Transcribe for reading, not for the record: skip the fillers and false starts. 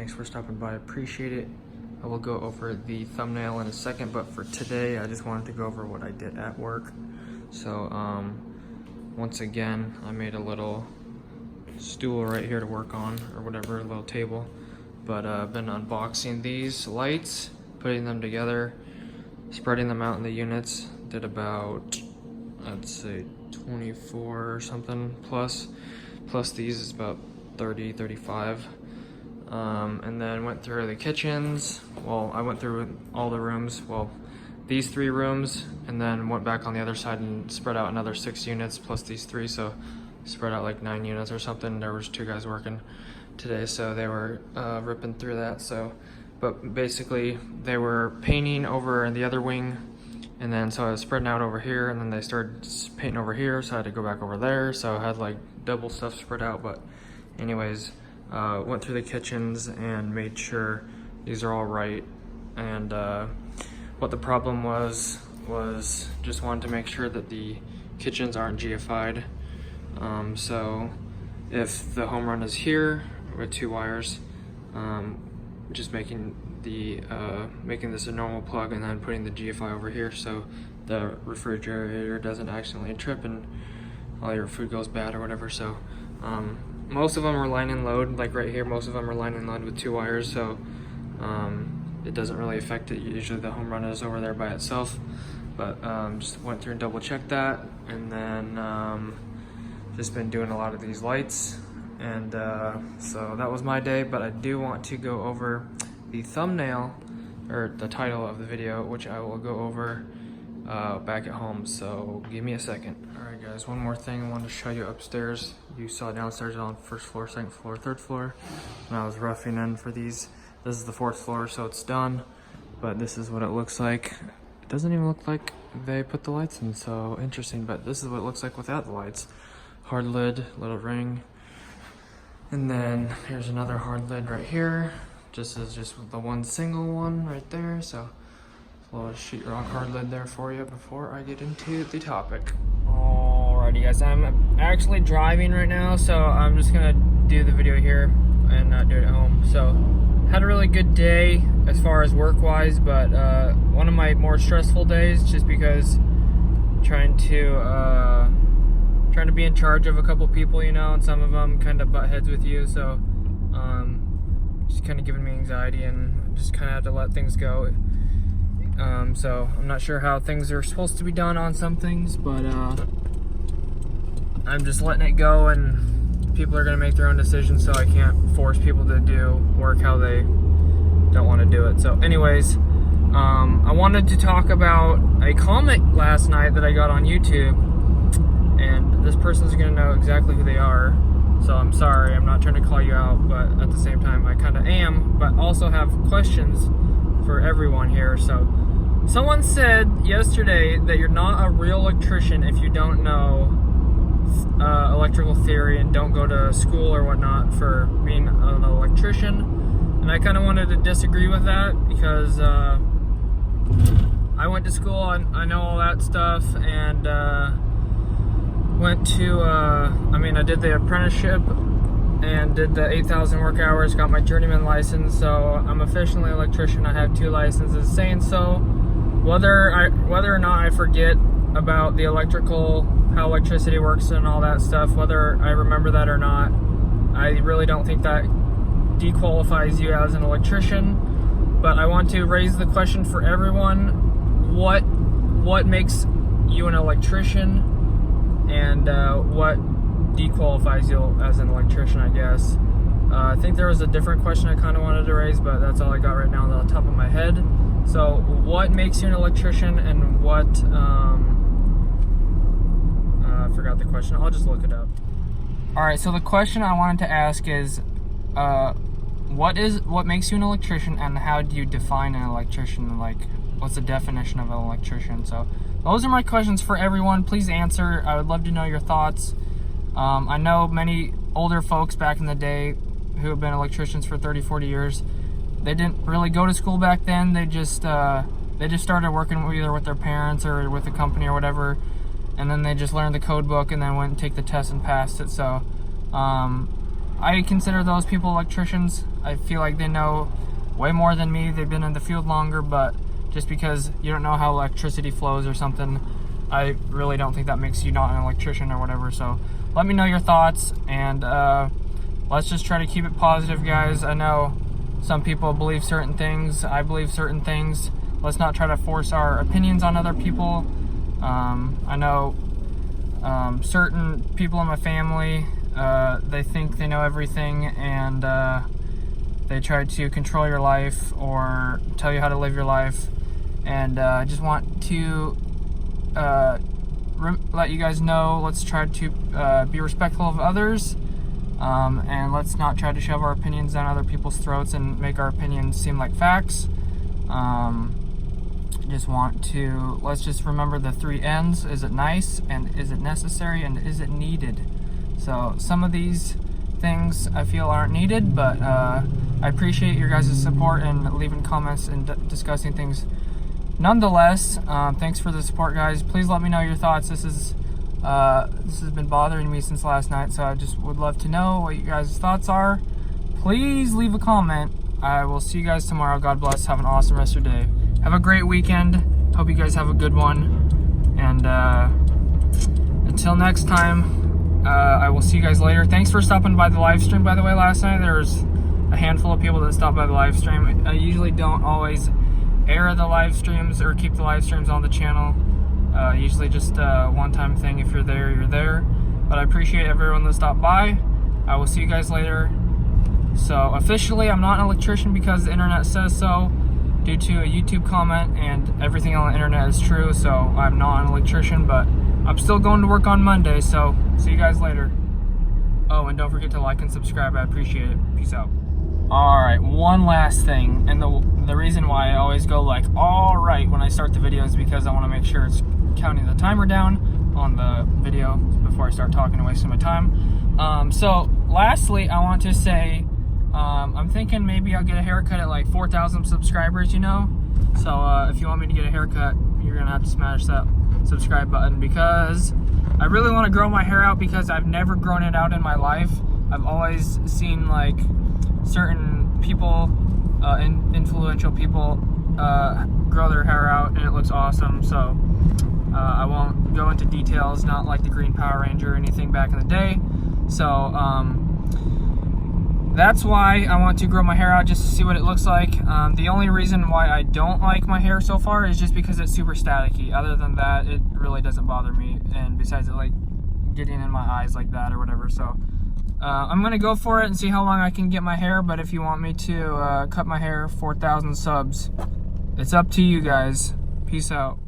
thanks for stopping by. Appreciate it. I will go over the thumbnail in a second, but for today, I just wanted to go over what I did at work. So, once again, I made a little stool right here to work on, or whatever, a little table. But I've been unboxing these lights, putting them together, spreading them out in the units. Did about, I'd say 24 or something plus these is about 30, 35. And then went through the kitchens. Well, I went through all the rooms, well, these 3 rooms, and then went back on the other side and spread out another 6 units plus these 3, so spread out like 9 units or something. There was 2 guys working today, so they were ripping through that. So, but basically they were painting over in the other wing, and then so I was spreading out over here, and then they started painting over here, so I had to go back over there, so I had like double stuff spread out. But anyways, went through the kitchens and made sure these are all right. And what the problem was just wanted to make sure that the kitchens aren't GFI'd. So if the home run is here with 2 wires, just making this a normal plug and then putting the GFI over here so the refrigerator doesn't accidentally trip and all your food goes bad or whatever. So most of them are line and load, like right here, most of them are line and load with 2 wires, so it doesn't really affect it. Usually the home run is over there by itself. But just went through and double checked that, and then just been doing a lot of these lights. And so that was my day, but I do want to go over the thumbnail, or the title of the video, which I will go over back at home, so give me a second. Alright guys, one more thing I wanted to show you upstairs. You saw downstairs on 1st floor, 2nd floor, 3rd floor, and I was roughing in for these. This is the 4th floor, so it's done, but this is what it looks like. It doesn't even look like they put the lights in, so interesting, but this is what it looks like without the lights. Hard lid, little ring, and then here's another hard lid right here. This is just the one single one right there, so a little sheetrock hard lid there for you before I get into the topic. Alrighty guys, I'm actually driving right now, so I'm just gonna do the video here and not do it at home. So, had a really good day as far as work-wise, but one of my more stressful days, just because trying to be in charge of a couple people, you know, and some of them kind of butt heads with you, so just kind of giving me anxiety, and just kind of had to let things go. So I'm not sure how things are supposed to be done on some things, but I'm just letting it go, and people are going to make their own decisions, so I can't force people to do work how they don't want to do it. So anyways, I wanted to talk about a comment last night that I got on YouTube, and this person's going to know exactly who they are, so I'm sorry, I'm not trying to call you out, but at the same time I kind of am, but also have questions for everyone here. So someone said yesterday that you're not a real electrician if you don't know electrical theory and don't go to school or whatnot for being an electrician, and I kind of wanted to disagree with that, because I went to school, I know all that stuff, and went to I did the apprenticeship and did the 8,000 work hours, got my journeyman license, so I'm officially an electrician. I have 2 licenses. Saying so, whether or not I forget about the electrical, how electricity works and all that stuff, whether I remember that or not, I really don't think that dequalifies you as an electrician. But I want to raise the question for everyone: what makes you an electrician, and what dequalifies you as an electrician, I guess. I think there was a different question I kind of wanted to raise, but that's all I got right now on the top of my head. So what makes you an electrician, and what I forgot the question. I'll just look it up. Alright, so the question I wanted to ask is what makes you an electrician, and how do you define an electrician? Like, what's the definition of an electrician? So those are my questions for everyone. Please answer. I would love to know your thoughts. I know many older folks back in the day who have been electricians for 30, 40 years. They didn't really go to school back then. They just started working either with their parents or with the company or whatever, and then they just learned the code book and then went and take the test and passed it. So I consider those people electricians. I feel like they know way more than me. They've been in the field longer, but just because you don't know how electricity flows or something, I really don't think that makes you not an electrician or whatever. So let me know your thoughts, and let's just try to keep it positive, guys. I know some people believe certain things. I believe certain things. Let's not try to force our opinions on other people. I know certain people in my family, they think they know everything, and they try to control your life or tell you how to live your life. And I just want to let you guys know, let's try to be respectful of others, and let's not try to shove our opinions down other people's throats and make our opinions seem like facts. Let's just remember the 3 N's. Is it nice, and is it necessary, and is it needed? So some of these things I feel aren't needed, but I appreciate your guys' support and leaving comments and discussing things. Nonetheless, thanks for the support, guys. Please let me know your thoughts. This has been bothering me since last night, so I just would love to know what you guys' thoughts are. Please leave a comment. I will see you guys tomorrow. God bless. Have an awesome rest of your day. Have a great weekend. Hope you guys have a good one. And until next time, I will see you guys later. Thanks for stopping by the live stream, by the way. Last night there was a handful of people that stopped by the live stream. I usually don't always air the live streams or keep the live streams on the channel. Usually just a one-time thing. If you're there, you're there. But I appreciate everyone that stopped by. I will see you guys later. So officially, I'm not an electrician because the internet says so, due to a YouTube comment, and everything on the internet is true. So I'm not an electrician, but I'm still going to work on Monday. So see you guys later. Oh, and don't forget to like and subscribe. I appreciate it. Peace out. Alright, one last thing, and the reason why I always go like alright when I start the video is because I want to make sure it's counting the timer down on the video before I start talking and wasting my time. So lastly, I want to say, I'm thinking maybe I'll get a haircut at like 4,000 subscribers, you know? So if you want me to get a haircut, you're gonna have to smash that subscribe button, because I really want to grow my hair out, because I've never grown it out in my life. I've always seen like certain people, influential people, grow their hair out, and it looks awesome. So I won't go into details, not like the Green Power Ranger or anything back in the day. So that's why I want to grow my hair out, just to see what it looks like. The only reason why I don't like my hair so far is just because it's super staticky. Other than that, it really doesn't bother me, and besides it like getting in my eyes like that or whatever. So I'm gonna go for it and see how long I can get my hair. But if you want me to cut my hair 4,000 subs, it's up to you guys. Peace out.